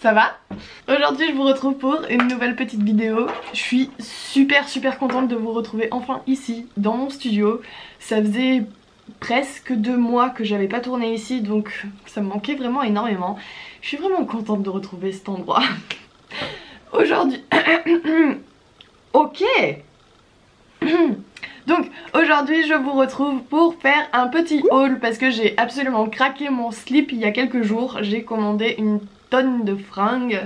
Ça va? Aujourd'hui je vous retrouve pour une nouvelle petite vidéo. Je suis super contente de vous retrouver enfin ici, dans mon studio. Ça faisait presque 2 mois que j'avais pas tourné ici, donc ça me manquait vraiment énormément. Je suis vraiment contente de retrouver cet endroit. Aujourd'hui... Ok. Donc aujourd'hui je vous retrouve pour faire un petit haul parce que j'ai absolument craqué mon slip il y a quelques jours. J'ai commandé une tonne de fringues.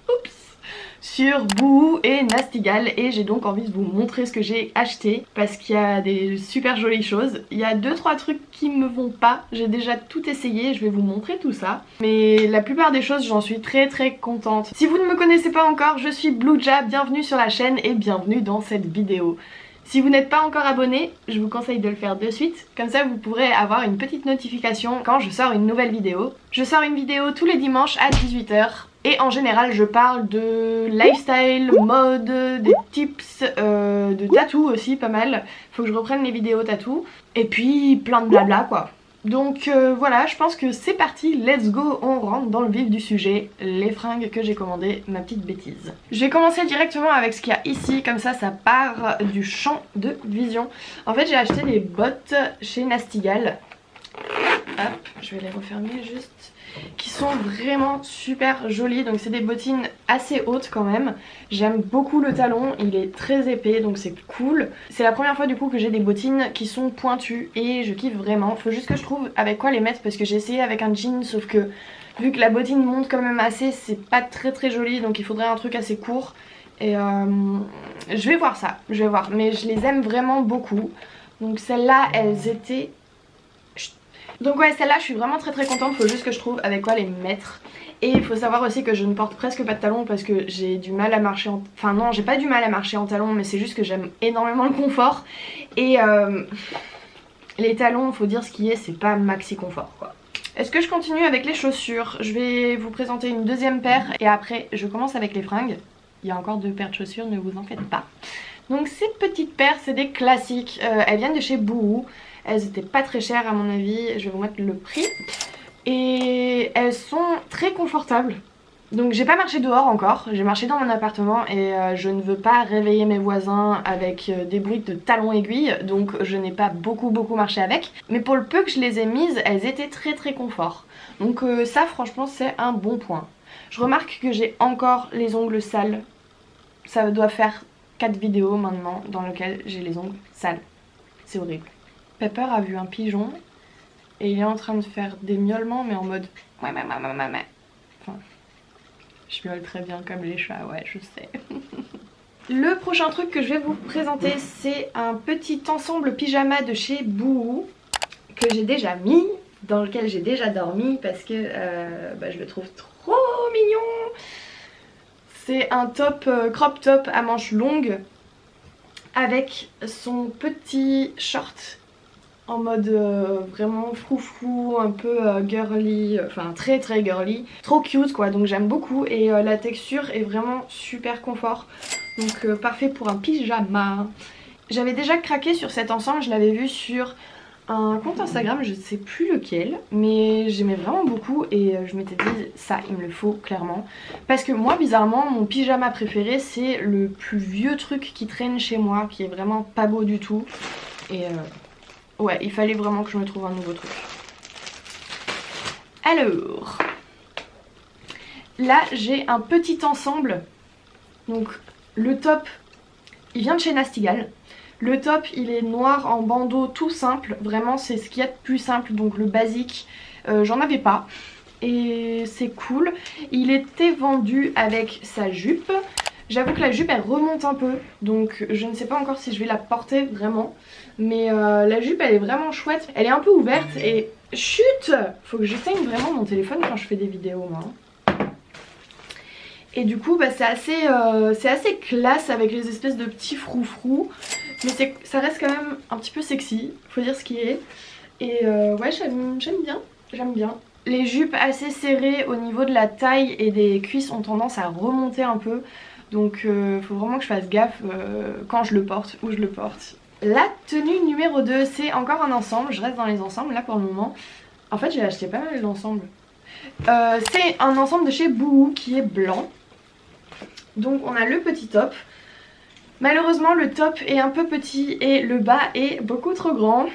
Oups, sur Boohoo et Nastigal, et j'ai donc envie de vous montrer ce que j'ai acheté parce qu'il y a des super jolies choses. Il y a 2-3 trucs qui me vont pas, j'ai déjà tout essayé, je vais vous montrer tout ça. Mais la plupart des choses j'en suis très contente. Si vous ne me connaissez pas encore, je suis Blueja, bienvenue sur la chaîne et bienvenue dans cette vidéo. Si vous n'êtes pas encore abonné, je vous conseille de le faire de suite, comme ça vous pourrez avoir une petite notification quand je sors une nouvelle vidéo. Je sors une vidéo tous les dimanches à 18 h et en général je parle de lifestyle, mode, des tips, de tatou aussi pas mal. Faut que je reprenne les vidéos tatou et puis plein de blabla quoi. Donc voilà, je pense que c'est parti, let's go, on rentre dans le vif du sujet, les fringues que j'ai commandées, ma petite bêtise. Je vais commencer directement avec ce qu'il y a ici, comme ça part du champ de vision. En fait j'ai acheté des bottes chez Nastigal, hop, je vais les refermer juste, qui sont vraiment super jolies. Donc c'est des bottines assez hautes quand même. J'aime beaucoup le talon, il est très épais donc c'est cool. C'est la première fois du coup que j'ai des bottines qui sont pointues et je kiffe vraiment. Faut juste que je trouve avec quoi les mettre parce que j'ai essayé avec un jean sauf que vu que la bottine monte quand même assez, c'est pas très joli, donc il faudrait un truc assez court. Et je vais voir ça, je vais voir. Mais je les aime vraiment beaucoup. Donc celles-là elles étaient... Donc ouais, celle-là je suis vraiment très contente, faut juste que je trouve avec quoi les mettre. Et il faut savoir aussi que je ne porte presque pas de talons parce que j'ai du mal à marcher en... Enfin non, j'ai pas du mal à marcher en talons, mais c'est juste que j'aime énormément le confort. Et les talons, faut dire ce qui est, c'est pas maxi confort quoi. Est-ce que je continue avec les chaussures? Je vais vous présenter une deuxième paire et après je commence avec les fringues. Il y a encore 2 paires de chaussures, ne vous en faites pas. Donc ces petites paires, c'est des classiques, elles viennent de chez Boohoo. Elles étaient pas très chères à mon avis, je vais vous mettre le prix. Et elles sont très confortables. Donc j'ai pas marché dehors encore, j'ai marché dans mon appartement et je ne veux pas réveiller mes voisins avec des bruits de talons aiguilles. Donc je n'ai pas beaucoup marché avec. Mais pour le peu que je les ai mises, elles étaient très confort. Donc ça franchement c'est un bon point. Je remarque que j'ai encore les ongles sales. Ça doit faire 4 vidéos maintenant dans lesquelles j'ai les ongles sales. C'est horrible. Pepper a vu un pigeon et il est en train de faire des miaulements mais en mode ouais. Enfin, je miaule très bien comme les chats, ouais je sais. Le prochain truc que je vais vous présenter c'est un petit ensemble pyjama de chez Boohoo que j'ai déjà mis, dans lequel j'ai déjà dormi parce que je le trouve trop mignon. C'est un top, crop top à manches longues avec son petit short en mode vraiment froufrou, un peu girly, enfin très girly, trop cute quoi, donc j'aime beaucoup et la texture est vraiment super confort, donc parfait pour un pyjama. J'avais déjà craqué sur cet ensemble, je l'avais vu sur un compte Instagram, je sais plus lequel, mais j'aimais vraiment beaucoup et je m'étais dit ça il me le faut clairement, parce que moi bizarrement mon pyjama préféré c'est le plus vieux truc qui traîne chez moi, qui est vraiment pas beau du tout et ouais, il fallait vraiment que je me trouve un nouveau truc. Alors, là j'ai un petit ensemble. Donc le top, il vient de chez Nastigal. Le top, il est noir en bandeau tout simple. Vraiment, c'est ce qu'il y a de plus simple. Donc le basique, j'en avais pas. Et c'est cool. Il était vendu avec sa jupe. J'avoue que la jupe elle remonte un peu, donc je ne sais pas encore si je vais la porter vraiment. Mais la jupe elle est vraiment chouette, elle est un peu ouverte et... Chut! Faut que j'éteigne vraiment mon téléphone quand je fais des vidéos moi. Et du coup c'est assez classe avec les espèces de petits froufrous. Mais ça reste quand même un petit peu sexy, faut dire ce qui est. Et ouais j'aime bien. Les jupes assez serrées au niveau de la taille et des cuisses ont tendance à remonter un peu. Donc faut vraiment que je fasse gaffe quand je le porte, où je le porte. La tenue numéro 2, c'est encore un ensemble, je reste dans les ensembles là pour le moment. En fait j'ai acheté pas mal d'ensembles. C'est un ensemble de chez Boohoo qui est blanc. Donc on a le petit top. Malheureusement le top est un peu petit et le bas est beaucoup trop grand.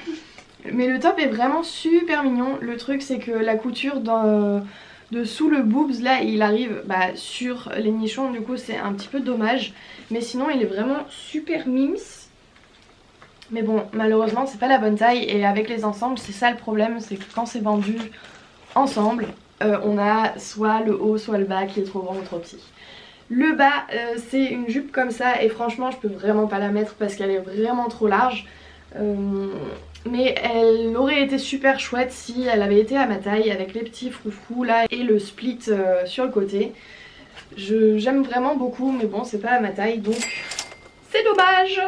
Mais le top est vraiment super mignon. Le truc c'est que la couture de sous le boobs là il arrive sur les nichons, du coup c'est un petit peu dommage. Mais sinon il est vraiment super mims. Mais bon malheureusement c'est pas la bonne taille et avec les ensembles c'est ça le problème, c'est que quand c'est vendu ensemble on a soit le haut soit le bas qui est trop grand ou trop petit. Le bas c'est une jupe comme ça et franchement je peux vraiment pas la mettre parce qu'elle est vraiment trop large. Mais elle aurait été super chouette si elle avait été à ma taille avec les petits froufrous là et le split sur le côté. J'aime vraiment beaucoup mais bon c'est pas à ma taille donc c'est dommage.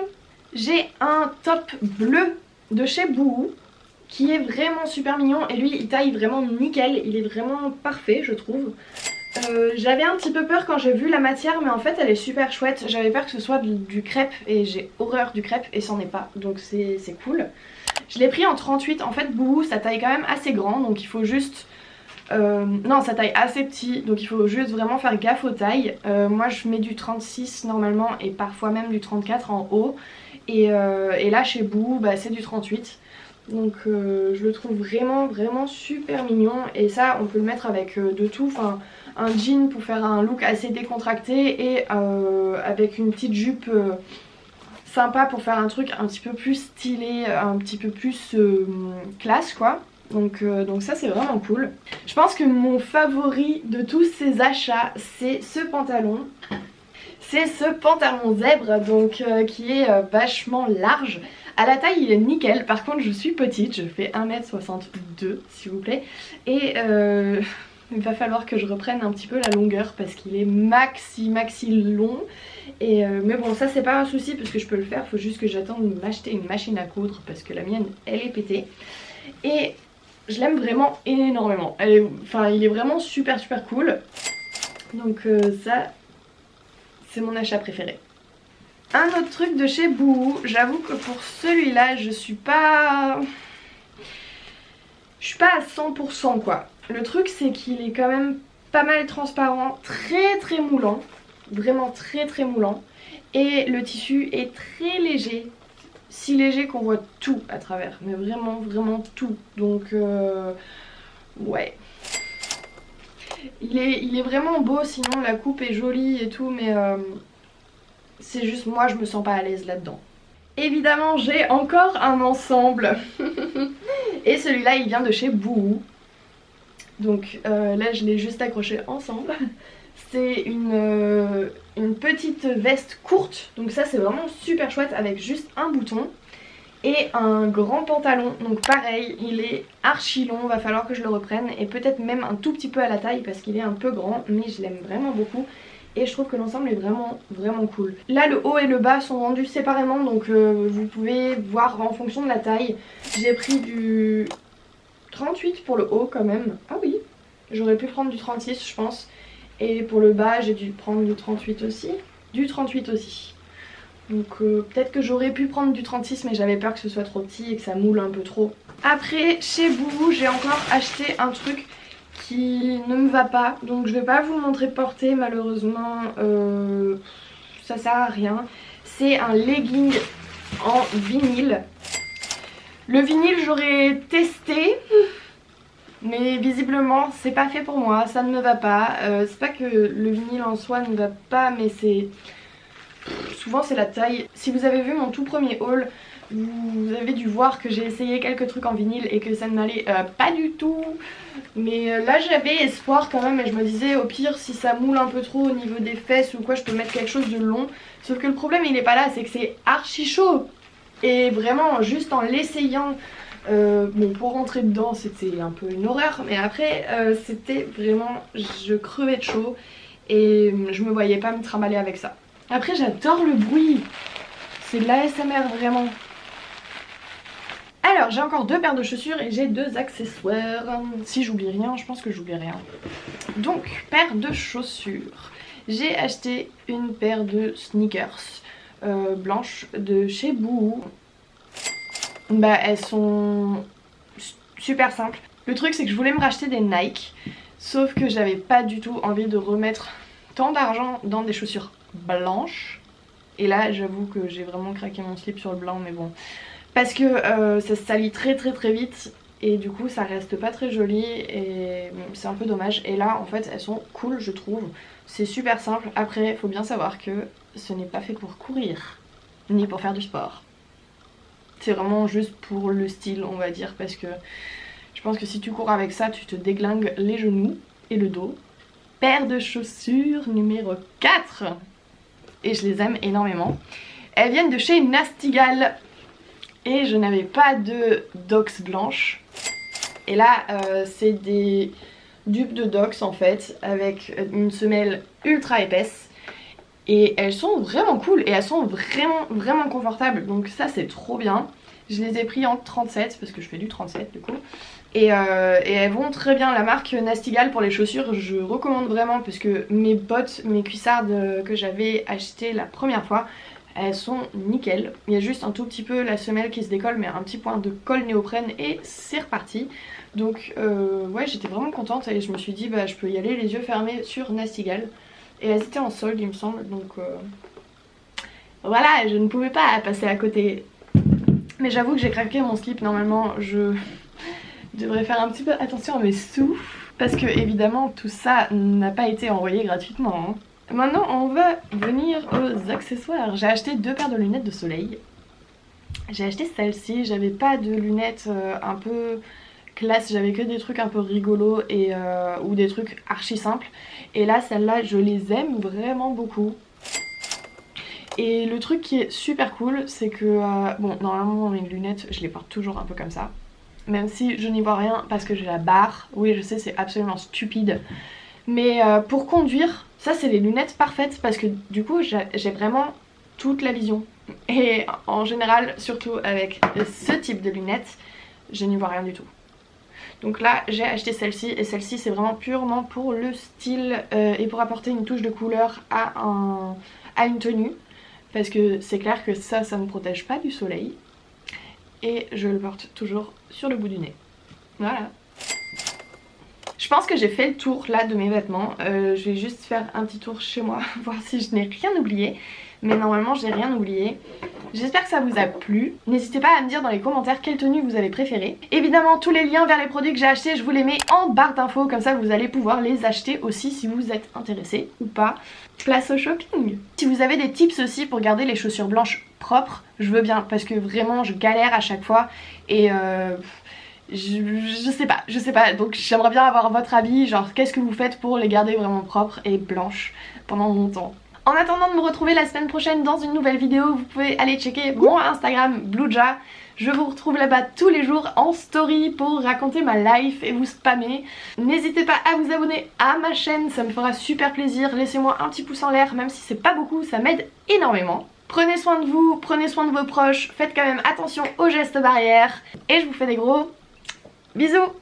J'ai un top bleu de chez Boohoo qui est vraiment super mignon et lui il taille vraiment nickel, il est vraiment parfait je trouve. J'avais un petit peu peur quand j'ai vu la matière mais en fait elle est super chouette. J'avais peur que ce soit du crêpe et j'ai horreur du crêpe et c'en est pas donc c'est cool. Je l'ai pris en 38, en fait Boohoo ça taille quand même assez grand donc il faut juste... non ça taille assez petit donc il faut juste vraiment faire gaffe aux tailles. Moi je mets du 36 normalement et parfois même du 34 en haut et là chez Boohoo c'est du 38. Donc je le trouve vraiment super mignon et ça on peut le mettre avec de tout, enfin un jean pour faire un look assez décontracté et avec une petite jupe sympa pour faire un truc un petit peu plus stylé, un petit peu plus classe quoi. Donc ça c'est vraiment cool. Je pense que mon favori de tous ces achats c'est ce pantalon. C'est ce pantalon zèbre donc qui est vachement large. À la taille il est nickel, par contre je suis petite, je fais 1m62 s'il vous plaît. Et il va falloir que je reprenne un petit peu la longueur parce qu'il est maxi long. Et mais bon ça c'est pas un souci parce que je peux le faire, faut juste que j'attende de m'acheter une machine à coudre parce que la mienne elle est pétée. Et je l'aime vraiment énormément, il est vraiment super cool. Donc ça c'est mon achat préféré. Un autre truc de chez Boohoo, j'avoue que pour celui-là je suis pas à 100% quoi. Le truc c'est qu'il est quand même pas mal transparent, très moulant, vraiment très moulant. Et le tissu est très léger, si léger qu'on voit tout à travers, mais vraiment tout. Donc ouais. Il est vraiment beau, sinon la coupe est jolie et tout, mais c'est juste moi je me sens pas à l'aise là-dedans. Évidemment j'ai encore un ensemble et celui-là il vient de chez Boohoo. Donc là je l'ai juste accroché ensemble. C'est une petite veste courte, donc ça c'est vraiment super chouette avec juste un bouton. Et un grand pantalon, donc pareil il est archi long, va falloir que je le reprenne. Et peut-être même un tout petit peu à la taille parce qu'il est un peu grand, mais je l'aime vraiment beaucoup. Et je trouve que l'ensemble est vraiment cool. Là le haut et le bas sont vendus séparément, donc vous pouvez voir en fonction de la taille. J'ai pris du 38 pour le haut quand même. Ah oui, j'aurais pu prendre du 36 je pense. Et pour le bas j'ai dû prendre du 38 aussi. Donc peut-être que j'aurais pu prendre du 36 mais j'avais peur que ce soit trop petit et que ça moule un peu trop. Après chez Boohoo j'ai encore acheté un truc qui ne me va pas, donc je vais pas vous le montrer porté malheureusement, ça sert à rien. C'est un legging en vinyle. Le vinyle j'aurais testé mais visiblement c'est pas fait pour moi, ça ne me va pas. C'est pas que le vinyle en soi ne va pas mais c'est... souvent c'est la taille. Si vous avez vu mon tout premier haul, vous avez dû voir que j'ai essayé quelques trucs en vinyle et que ça ne m'allait pas du tout. Mais là j'avais espoir quand même et je me disais au pire si ça moule un peu trop au niveau des fesses ou quoi je peux mettre quelque chose de long. Sauf que le problème il est pas là, c'est que c'est archi chaud. Et vraiment juste en l'essayant, bon pour rentrer dedans c'était un peu une horreur. Mais après c'était vraiment, je crevais de chaud et je me voyais pas me trimballer avec ça. Après j'adore le bruit, c'est de l'ASMR vraiment. Alors j'ai encore deux paires de chaussures et j'ai deux accessoires. Si j'oublie rien, je pense que j'oublie rien. Donc paire de chaussures. J'ai acheté une paire de sneakers blanches de chez Boohoo. Elles sont super simples. Le truc c'est que je voulais me racheter des Nike. Sauf que j'avais pas du tout envie de remettre tant d'argent dans des chaussures blanches. Et là j'avoue que j'ai vraiment craqué mon slip sur le blanc, mais bon. Parce que ça se salit très vite. Et du coup ça reste pas très joli et c'est un peu dommage. Et là en fait elles sont cool je trouve. C'est super simple. Après il faut bien savoir que ce n'est pas fait pour courir. Ni pour faire du sport. C'est vraiment juste pour le style on va dire. Parce que je pense que si tu cours avec ça tu te déglingues les genoux et le dos. Paire de chaussures numéro 4. Et je les aime énormément. Elles viennent de chez Nastigal. Et je n'avais pas de Docs blanches. Et là c'est des dupes de Docs en fait. Avec une semelle ultra épaisse. Et elles sont vraiment cool. Et elles sont vraiment confortables. Donc ça c'est trop bien. Je les ai pris en 37 parce que je fais du 37 du coup. Et elles vont très bien. La marque Nastigal pour les chaussures je recommande vraiment. Parce que mes bottes, mes cuissardes que j'avais achetées la première fois, elles sont nickel. Il y a juste un tout petit peu la semelle qui se décolle, mais un petit point de colle néoprène et c'est reparti. Donc ouais j'étais vraiment contente et je me suis dit bah je peux y aller les yeux fermés sur Nastigal. Et elles étaient en solde il me semble, donc voilà, je ne pouvais pas passer à côté. Mais j'avoue que j'ai craqué mon slip, normalement je devrais faire un petit peu attention à mes sous. Parce que évidemment tout ça n'a pas été envoyé gratuitement hein. Maintenant on va venir aux accessoires. J'ai acheté 2 paires de lunettes de soleil. J'ai acheté celle-ci, j'avais pas de lunettes un peu classe, j'avais que des trucs un peu rigolos et, ou des trucs archi simples. Et là celles-là je les aime vraiment beaucoup. Et le truc qui est super cool c'est que, bon normalement mes lunettes je les porte toujours un peu comme ça. Même si je n'y vois rien parce que j'ai la barre. Oui je sais c'est absolument stupide. Mais pour conduire, ça c'est les lunettes parfaites parce que du coup j'ai vraiment toute la vision. Et en général, surtout avec ce type de lunettes, je n'y vois rien du tout. Donc là j'ai acheté celle-ci et celle-ci c'est vraiment purement pour le style et pour apporter une touche de couleur à une tenue. Parce que c'est clair que ça ne protège pas du soleil. Et je le porte toujours sur le bout du nez. Voilà. Je pense que j'ai fait le tour là de mes vêtements. Je vais juste faire un petit tour chez moi, voir si je n'ai rien oublié. Mais normalement j'ai rien oublié. J'espère que ça vous a plu. N'hésitez pas à me dire dans les commentaires quelle tenue vous avez préférée. Évidemment tous les liens vers les produits que j'ai achetés je vous les mets en barre d'infos. Comme ça vous allez pouvoir les acheter aussi si vous êtes intéressé ou pas. Place au shopping. Si vous avez des tips aussi pour garder les chaussures blanches propres, je veux bien. Parce que vraiment je galère à chaque fois. Et je sais pas, donc j'aimerais bien avoir votre avis, genre qu'est-ce que vous faites pour les garder vraiment propres et blanches pendant longtemps. En attendant de me retrouver la semaine prochaine dans une nouvelle vidéo, vous pouvez aller checker mon Instagram Bluja. Je vous retrouve là-bas tous les jours en story pour raconter ma life et vous spammer. N'hésitez pas à vous abonner à ma chaîne, ça me fera super plaisir. Laissez-moi un petit pouce en l'air, même si c'est pas beaucoup, ça m'aide énormément. Prenez soin de vous, prenez soin de vos proches, faites quand même attention aux gestes barrières. Et je vous fais des gros bisous.